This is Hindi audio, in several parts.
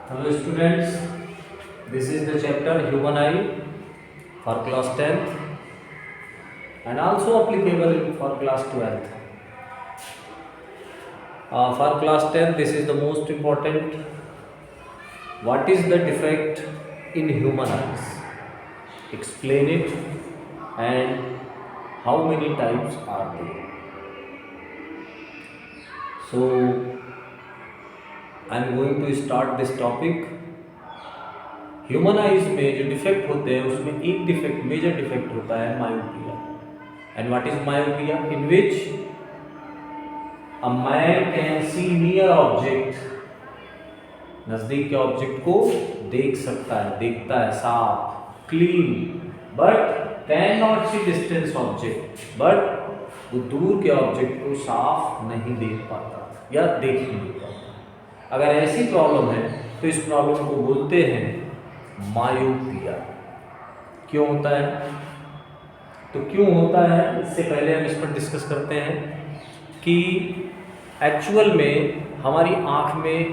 Hello students, this is the chapter Human Eye for class 10th and also applicable for class 12th. For class 10th, this is the most important. What is the defect in human eyes? Explain it and how many types are there? So, I am going to start this topic. Human eyes में जो डिफेक्ट होते हैं उसमें एक डिफेक्ट मेजर डिफेक्ट होता है myopia. And what is myopia? In which a man can see near object, नजदीक के ऑब्जेक्ट को देख सकता है, देखता है साफ clean, but can not see distance object, but वो दूर के ऑब्जेक्ट को साफ नहीं देख पाता या देख ही नहीं पाता. अगर ऐसी प्रॉब्लम है तो इस प्रॉब्लम को बोलते हैं मायोपिया. क्यों होता है? तो क्यों होता है इससे पहले हम इस पर डिस्कस करते हैं कि एक्चुअल में हमारी आँख में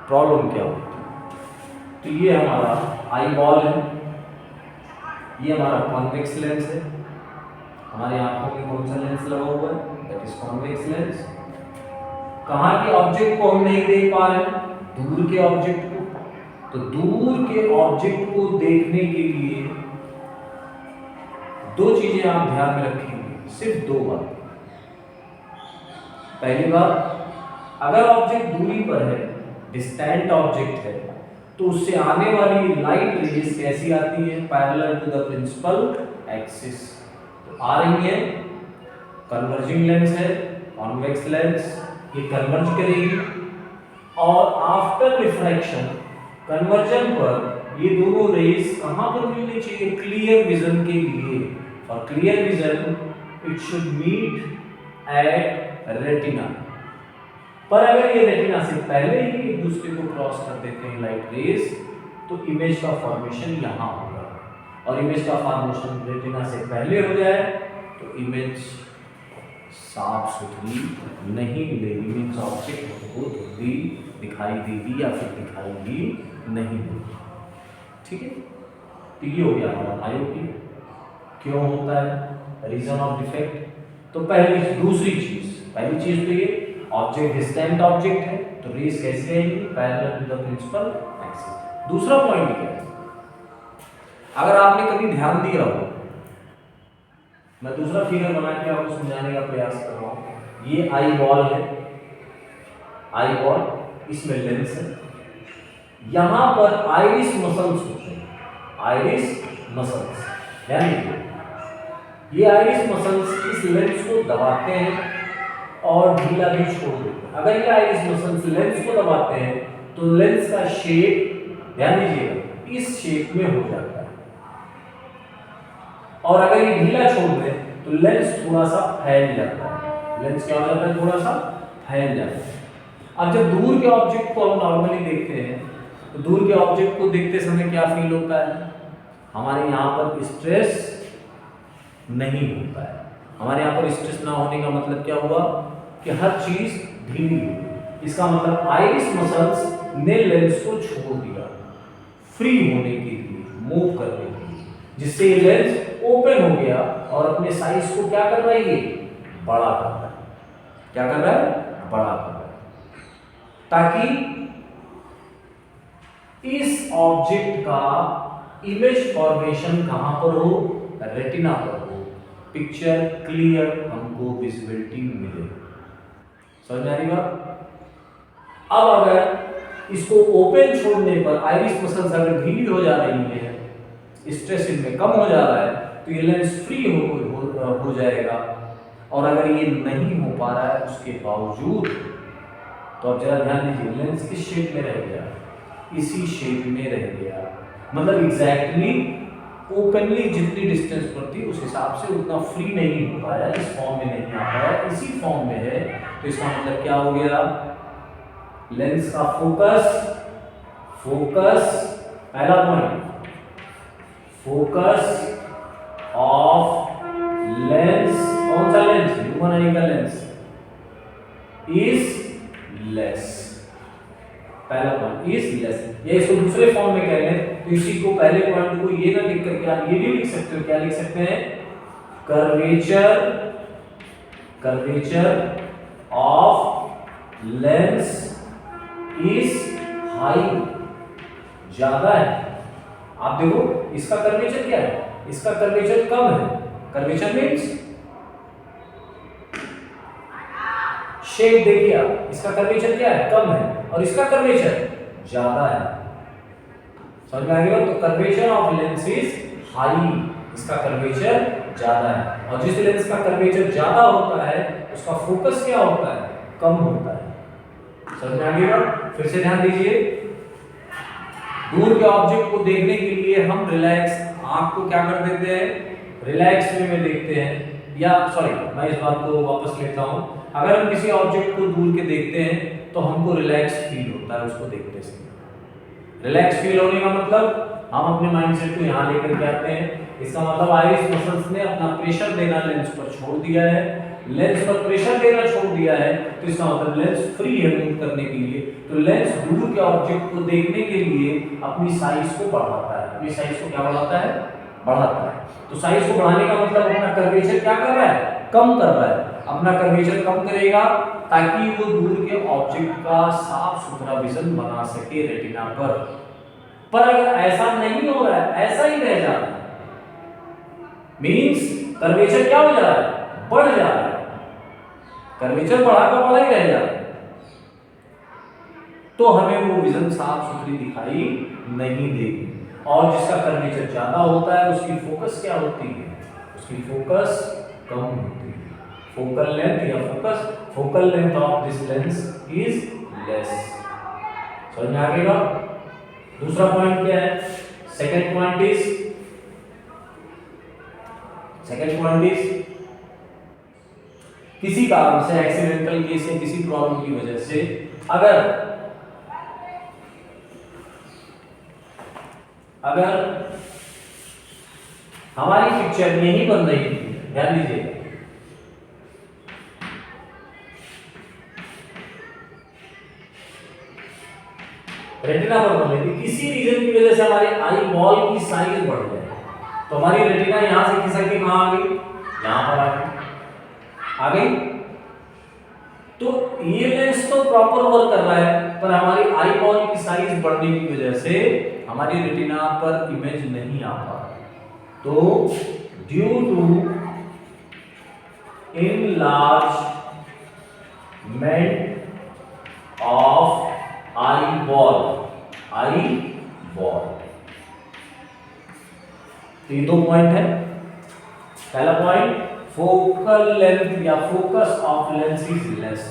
प्रॉब्लम क्या होती है. तो ये हमारा आई बॉल है, ये हमारा कॉन्वेक्स लेंस है. हमारी आँखों में कौन सा लेंस लगा हुआ है? That is convex lens. कहाँ के ऑब्जेक्ट को हम नहीं देख पा रहे हैं? दूर के ऑब्जेक्ट को. तो दूर के ऑब्जेक्ट को देखने के लिए दो चीजें आप ध्यान में रखेंगे, सिर्फ दो बात. पहली बात, अगर ऑब्जेक्ट दूरी पर है, डिस्टेंट ऑब्जेक्ट है, तो उससे आने वाली लाइट रेज कैसी आती है? Parallel to the principal axis. तो आ रही है, कन्वर्जिंग लेंस है, कॉन्वेक्स लेंस, ये कन्वर्ज करेगी और आफ्टर रिफ्रैक्शन कन्वर्जन पर ये दोनों रेज कहां पर मिलनी चाहिए? क्लियर विजन के लिए. For clear vision it should meet at retina. पर अगर ये रेटिना से पहले ही एक दूसरे को क्रॉस कर देते हैं लाइट रेज, तो इमेज का फॉर्मेशन यहां होगा. और इमेज का फॉर्मेशन रेटिना से पहले हो जाए तो इमेज साफ सुथरी नहीं मिलेगी. मीन्स ऑब्जेक्ट को धुंधली दिखाई देगी या फिर दिखाएगी नहीं होगी. ठीक है, तो ये हो गया हमारा मायोपिया. क्यों होता है? Reason of defect. तो दूसरी चीज तो ये ऑब्जेक्ट डिस्टेंट ऑब्जेक्ट है तो रेज कैसे आएगी? Parallel to the principal axis. दूसरा पॉइंट क्या है? अगर आपने कभी ध्यान दिया हो, मैं दूसरा फिगर बना के आपको समझाने का प्रयास कर रहा हूं. ये आई बॉल है, आई बॉल, इसमें लेंस है. यहां पर आइरिस मसल्स होते हैं, आइरिस मसल्स. यानी ये आइरिस मसल्स इस लेंस को दबाते हैं और ढीला भी छोड़ देते हैं. अगर ये आइरिस मसल्स लेंस को दबाते हैं तो लेंस का शेप, ध्यान दीजिएगा, इस शेप में हो जाता है. और अगर ये ढीला छोड़ दें तो लेंस थोड़ा सा फैल जाता है. लेंस क्या हो जाता है? थोड़ा सा फैल जाता है. अब जब दूर के ऑब्जेक्ट को हम नॉर्मली देखते हैं तो दूर के ऑब्जेक्ट को देखते समय क्या फील होता है? हमारे यहाँ पर स्ट्रेस नहीं होता है. हमारे यहाँ पर स्ट्रेस ना होने का मतलब क्या हुआ? कि हर चीज ढीली हुई. इसका मतलब आइरिस मसल्स ने लेंस को छोड़ दिया फ्री होने के लिए, मूव करने के लिए, जिससे ये लेंस ओपन हो गया और अपने साइज को क्या कर रहा है? ये बड़ा कर रहा है. क्या कर रहा है? बड़ा कर रहा है, ताकि इस ऑब्जेक्ट का इमेज फॉर्मेशन कहां पर हो? रेटिना पर हो. पिक्चर क्लियर हमको विजिबिलिटी मिले. समझ आ रही बात? अब अगर इसको ओपन छोड़ने पर आइरिस मसल्स अगर ढीली हो जा रही है, स्ट्रेस इनमें कम हो जा रहा है, तो ये लेंस फ्री हो जाएगा. और अगर ये नहीं हो पा रहा है उसके बावजूद, तो आप जरा ध्यान दीजिए, लेंस किस शेप में रह गया? इसी शेप में रह गया. मतलब एग्जैक्टली ओपनली जितनी डिस्टेंस पर थी उस हिसाब से उतना फ्री नहीं हो पाया, इस फॉर्म में नहीं आ पाया, इसी फॉर्म में है. तो इसका मतलब क्या हो गया? लेंस का फोकस पहला पॉइंट, फोकस ऑफ लेंस, कौन सा लेंस? ह्यूमन आई का लेंस, इज लेस. पहला पॉइंट इज लेस, या इसको दूसरे फॉर्म में कह लें तो इसी को पहले पॉइंट को ये ना लिख करके आप ये भी लिख सकते हो, क्या लिख सकते हैं, curvature of lens is high, ज्यादा है। आप देखो इसका कर्वेचर क्या है, इसका कर्वेचर कम है, कर्वेचर मींस शेप देखिए आप, इसका कर्वेचर क्या है, कम है, और इसका कर्वेचर ज्यादा है। समझ में आ गया? तो curvature of lens is high, इसका कर्वेचर ज्यादा है, और जिस लेंस का कर्वेचर ज्यादा होता है उसका फोकस क्या होता है, कम होता है। समझ में आ गया? फिर से ध्यान दीजिए, दूर के ऑब्जेक्ट को देखने के लिए हम रिलैक्स आंख को क्या कर देते हैं, रिलैक्स वे में देखते हैं, या सॉरी मैं इस बात को वापस लेता हूं, अगर हम किसी ऑब्जेक्ट को दूर के देखते हैं तो हमको रिलैक्स फील होता है उसको देखते से। रिलैक्स फील होने का मतलब हम अपने माइंडसेट को यहाँ लेकर के आते हैं, इसका मतलब आइरिस मसल्स ने अपना प्रेशर देना लेंस पर छोड़ दिया है, लेंस पर प्रेशर देना छोड़ दिया है, तो इसका मतलब लेंस फ्री है मूव करने के लिए। तो लेंस दूर के ऑब्जेक्ट को देखने के लिए अपनी साइज को बढ़ाता है, अपनी साइज को क्या बढ़ाता है, बढ़ाता है। तो साइज को बढ़ाने का मतलब अपना कर्वेचर क्या कर रहा है, कम कर रहा है, अपना कर्वेचर कम करेगा ताकि वो दूर के ऑब्जेक्ट का साफ सुथरा विजन बना सके रेटिना पर अगर ऐसा नहीं हो रहा है, ऐसा ही रह जा रहा है, मींस कर्वेचर क्या हो जा रहा है, बढ़ जा रहा है, कर्वेचर बढ़ा का बढ़ा ही रह जा रहा है, तो हमें वो विजन साफ सुथरी दिखाई नहीं देगी। और जिसका कर्वेचर ज्यादा होता है उसकी फोकस क्या होती है, उसकी फोकस कम होती है, फोकल लेंथ या focal length of this lens is less. समझ में आ गया? दूसरा पॉइंट क्या है, सेकंड पॉइंट इज किसी कारण से, एक्सीडेंटल केस या किसी प्रॉब्लम की वजह से अगर हमारी पिक्चर यही बन रही थी, ध्यान दीजिए, रेटिना पर बन रही थी, किसी रीजन की वजह से हमारे आई बॉल की साइज बढ़ जाए तो हमारी रेटिना यहां से खिसक के कहां आ गई, यहां पर आ गई। तो ये लेंस तो प्रॉपर वर्क कर रहा है, पर हमारी आई बॉल की साइज बढ़ने की वजह से हमारी रेटिना पर इमेज नहीं आ पा रहा। तो due to enlargement of eyeball, तो ये दो पॉइंट है। पहला पॉइंट, फोकल लेंथ या focus of lens is less,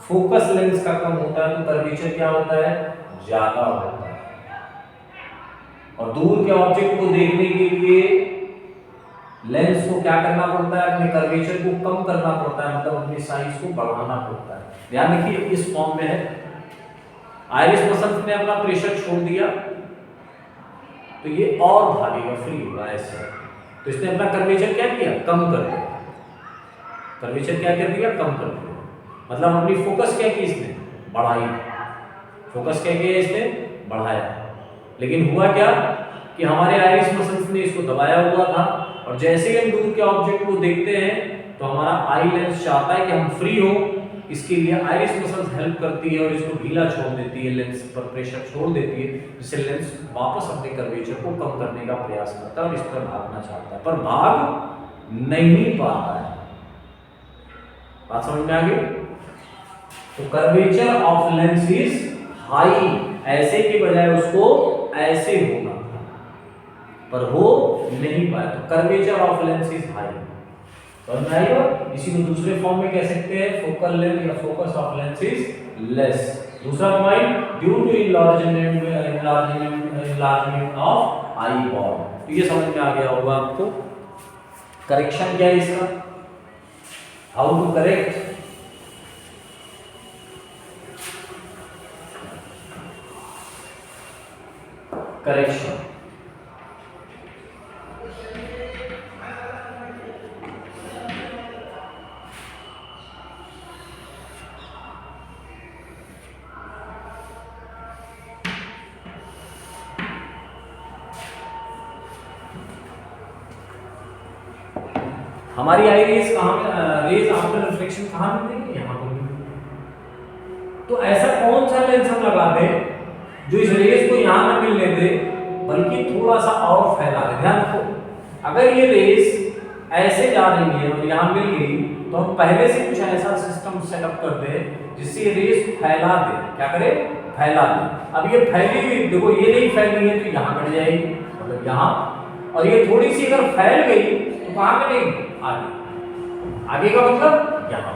focus lens का कम होता है तो कर्वेचर क्या होता है, ज्यादा होता है। और दूर के ऑब्जेक्ट को देखने के लिए लेंस को क्या करना पड़ता है, अपने कर्वेचर को कम करना पड़ता है, मतलब अपनी साइज को बढ़ाना पड़ता है। ध्यान रखिए इस फॉर्म में है, आइरिस मसल्स ने अपना प्रेशर छोड़ दिया तो ये और भागेगा, फ्री होगा ऐसे, तो इसने अपना कर्वेचर क्या किया, कम कर दिया, कर्वेचर क्या कर दिया, कम कर दिया, मतलब अपनी फोकस क्या की इसने, बढ़ाई, फोकस क्या किया इसने, बढ़ाया। लेकिन हुआ क्या कि हमारे आइरिस मसल्स ने इसको दबाया हुआ था, और जैसे ही हम दूर के ऑब्जेक्ट को देखते हैं तो हमारा आई लेंस चाहता है कि हम फ्री हो, इसके लिए आइरिस मसल्स हेल्प करती है और इसको ढीला छोड़ देती है, लेंस पर प्रेशर छोड़ देती है, जिससे लेंस वापस अपने कर्वेचर को कम करने का प्रयास करता है और इस पर भागना चाहता है, पर भाग नहीं पाता है। बात समझ में आ गई? तो curvature of lens is high, ऐसे की बजाय उसको ऐसे होना था, पर हो नहीं पाया, तो curvature of lens is high. समझ में आएगा? इसी को दूसरे फॉर्म में कह सकते हैं फोकल लेंथ या focus of lens is less. दूसरा point, due to enlargement of eyeball, तो ये समझ में आ गया होगा आपको। करेक्शन क्या है इसका, हाउ टू करेक्ट, करेक्शन। हमारी आई रेज कहाँ, रेज आफ्टर रिफ्लेक्शन कहाँ मिलेंगे, यहाँ पर मिलेंगे। तो ऐसा कौन सा लेंस हम लगा दें जो इस रेज को यहाँ ना मिलने दे बल्कि थोड़ा सा और फैला दे। ध्यान रखो, अगर ये रेज ऐसे जा रही है और यहाँ मिल गई तो हम पहले से कुछ ऐसा सिस्टम सेटअप कर दे जिससे ये रेज फैला दे। क्या करे, फैला दे। अब ये फैली हुई देखो, ये नहीं फैली है तो यहाँ कट जाएगी, मतलब यहाँ, और ये थोड़ी सी अगर फैल गई तो कहाँ कटेगी, आगे। आगे का मतलब यहाँ।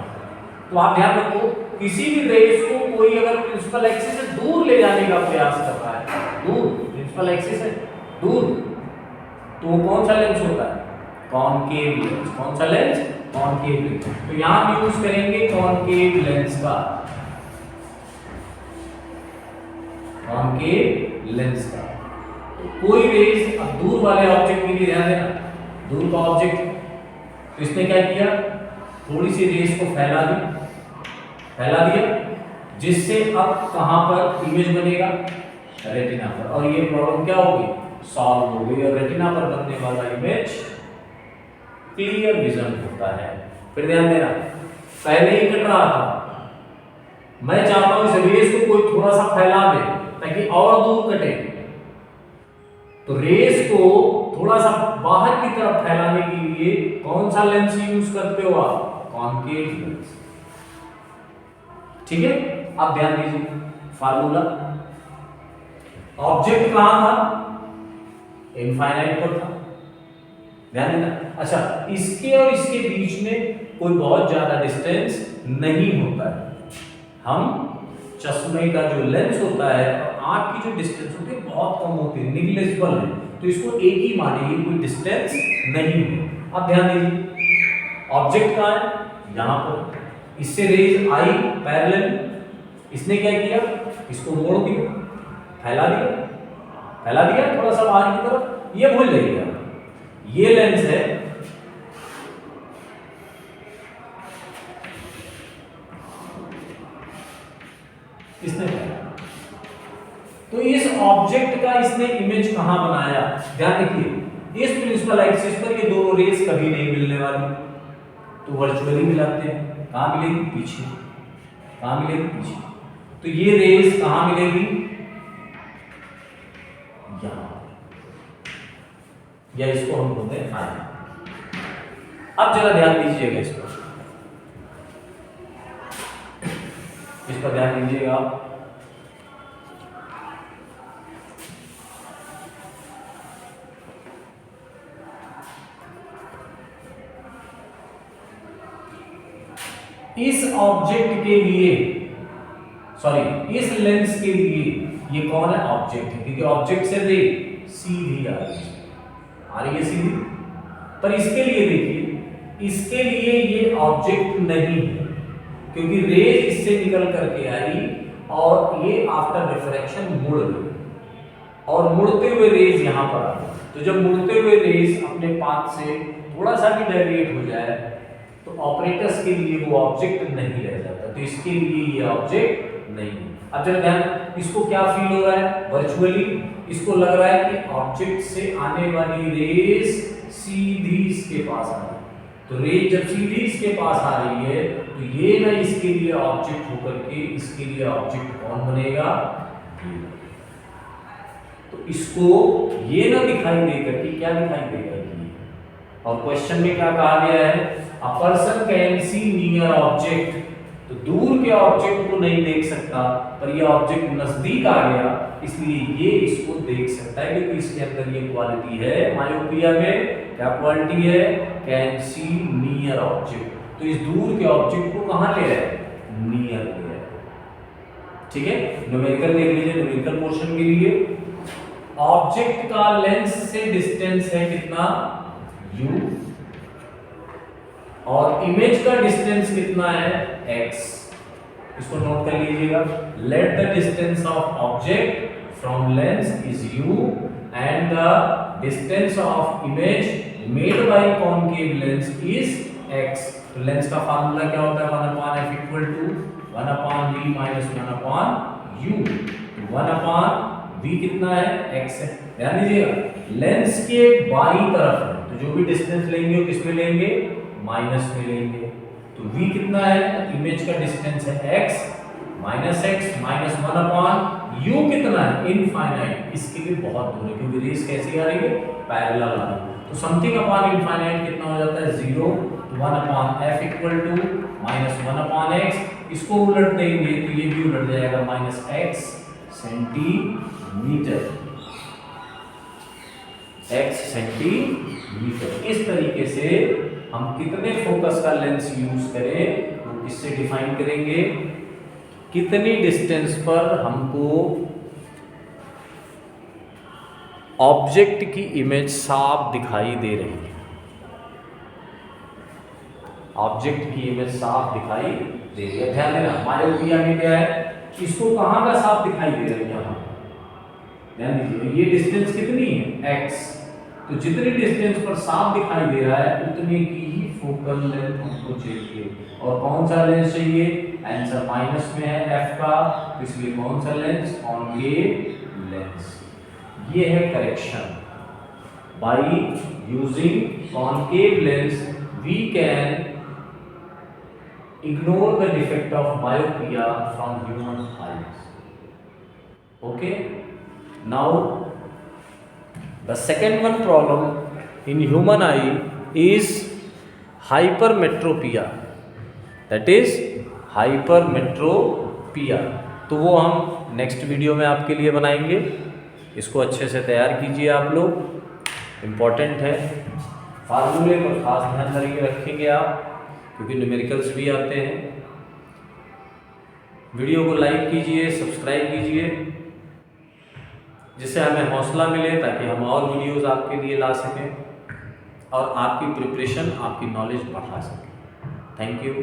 तो आप ध्यान रखो, किसी भी रेज को कोई अगर प्रिंसिपल एक्सिस से दूर ले जाने का प्रयास कर रहा है, दूर, प्रिंसिपल एक्सिस से दूर, तो वो कौन सा लेंस होता है, कॉनकेव लेंस। कौन सा लेंस, कॉनकेव लेंस। तो यहां हम यूज करेंगे कॉनकेव लेंस का, कॉनकेव लेंस का। तो कोई रेज, अब दूर वाले ऑब्जेक्ट के लिए ध्यान देना, दूर का ऑब्जेक्ट, तो इसने क्या किया, थोड़ी सी रेज को फैला दिया, जिससे अब कहां पर इमेज बनेगा, रेटिना पर, और ये प्रॉब्लम क्या होगी, सॉल्व हो गई, और रेटिना पर बनने वाला इमेज क्लियर विजन होता है। फिर ध्यान देना, पहले ही कट रहा था, मैं चाहता हूं इस रेज को कोई थोड़ा सा फैला दे ताकि और दूर कटे, तो रेज को थोड़ा सा बाहर की तरफ फैलाने के लिए कौन सा लेंस यूज करते हो आप, कॉनकेव लेंस। ठीक है, आप ध्यान दीजिए फार्मूला, ऑब्जेक्ट कहां था, इनफाइनाइट पर था, ध्यान देना। अच्छा, इसके और इसके बीच में कोई बहुत ज्यादा डिस्टेंस नहीं होता है। हम चश्मे का जो लेंस होता है और आंख की जो डिस्टेंस होती है बहुत कम होती है, निग्लिजिबल है, तो इसको एक ही मानिए, कोई डिस्टेंस नहीं है। अब ध्यान दीजिए, ऑब्जेक्ट कहां है, यहां पर, इससे रेज आई पैरेलल, इसने क्या किया, इसको मोड़ दिया, फैला दिया थोड़ा सा बाहर की तरफ। ये भूल जाइएगा, ये लेंस है, इसने तो इस ऑब्जेक्ट का इसने इमेज कहां बनाया, ध्यान रखिए, इस प्रिंसिपल एक्सिस पर ये दोनों रेज कभी नहीं मिलने वाली, तो वर्चुअली मिलाते हैं। कहां मिलेगी, पीछे, कहां मिलेगी, पीछे। तो ये रेज कहां मिलेगी, यहां, या इसको हम बोलते हैं आई। अब जरा ध्यान दीजिएगा, इस पर ध्यान दीजिएगा आप। इस ऑब्जेक्ट के लिए, सॉरी, इस लेंस के लिए ये कौन है, ऑब्जेक्ट है, क्योंकि ऑब्जेक्ट से रे सीधी आ रही है सीधी। पर इसके लिए देखिए, इसके लिए ये ऑब्जेक्ट नहीं है, क्योंकि रेज इससे निकल करके आई और ये आफ्टर रिफ्रैक्शन मुड़ गई, और मुड़ते हुए रेज यहां पर आ गई। तो जब मुड़ते हुए रेज अपने पाथ से थोड़ा सा भी डेविएट हो जाए तो ऑपरेटर्स के लिए वो ऑब्जेक्ट नहीं रह जाता, तो इसके लिए ये ऑब्जेक्ट नहीं है। अब जरा ध्यान, इसको क्या फील हो रहा है, वर्चुअली इसको लग रहा है कि ऑब्जेक्ट से आने वाली रेज सीधी इसके पास आ रही है। तो रेज जब सीधी इसके पास आ रही है तो ये ना इसके लिए ऑब्जेक्ट होकर के इसके लिए ऑब्जेक्ट कौन बनेगा, तो इसको ये ना दिखाई दे करके क्या दिखाई देगा, और क्वेश्चन में क्या कहा गया है, a person can see near object, तो दूर के ऑब्जेक्ट को नहीं देख सकता, पर ये ऑब्जेक्ट नजदीक आ गया इसलिए ये इसको देख सकता है, क्योंकि इसके अंदर ये क्वालिटी है। मायोपिया में क्या क्वालिटी है, कैन सी नियर ऑब्जेक्ट, तो इस दूर के ऑब्जेक्ट को कहां ले रहा है, नियर ले रहा है। ठीक है, न्यूमेरिकल देख लीजिए, न्यूमेरिकल पोर्शन के लिए ऑब्जेक्ट का लेंस से डिस्टेंस है कितना, u, और इमेज का डिस्टेंस कितना है, x। इसको नोट कर लीजिएगा, let the distance of object from lens is u and the distance of image made by concave lens is x। तो लेंस का फार्मूला क्या होता है, 1/f equal to 1/v minus 1/u। तो 1/v कितना है, x है। ध्यान दीजिएगा, लेंस के बाईं तरफ है, तो जो भी डिस्टेंस लेंगे वो किसमें लेंगे, माइनस में लेंगे तो v कितना है, इमेज का डिस्टेंस है x minus one upon u कितना है, इनफाइनाइट, इसके लिए बहुत दूर है क्योंकि रेस कैसी आ रही है, पैरेलल आ रही है। तो समथिंग अपॉन इनफाइनाइट कितना हो जाता है, 0, 1 upon f equal to minus one upon x, इसको उलट देंगे तो ये भी उलट जाएगा minus x centimetre, x centimetre. इस तरीके से हम कितने फोकस का लेंस यूज करें तो किससे डिफाइन करेंगे, कितनी डिस्टेंस पर हमको ऑब्जेक्ट की इमेज साफ दिखाई दे रही है, ऑब्जेक्ट की इमेज साफ दिखाई दे रही है। ध्यान देना मायोपिया में क्या है, इसको कहां का साफ दिखाई दे रहा है, यहां, ध्यान दीजिए ये डिस्टेंस कितनी है x, तो जितनी डिस्टेंस पर साफ दिखाई दे रहा है उतने की ही फोकल लेंथ हमको चाहिए। और कौन सा लेंस चाहिए, आंसर माइनस में है f का, इसलिए कौन सा लेंस, कॉन्केव लेंस। ये है correction, by using concave lens we can ignore the defect of myopia from human eyes. Okay, now the second one problem in human eye is hypermetropia, that is hypermetropia। तो वो हम नेक्स्ट वीडियो में आपके लिए बनाएंगे, इसको अच्छे से तैयार कीजिए आप लोग, इम्पॉर्टेंट है। फार्मूले पर खास ध्यान रखेंगे आप क्योंकि न्यूमेरिकल्स भी आते हैं। वीडियो को लाइक कीजिए, सब्सक्राइब कीजिए, जिससे हमें हौसला मिले ताकि हम और वीडियोस आपके लिए ला सकें और आपकी प्रिपरेशन, आपकी नॉलेज बढ़ा सकें। Thank you.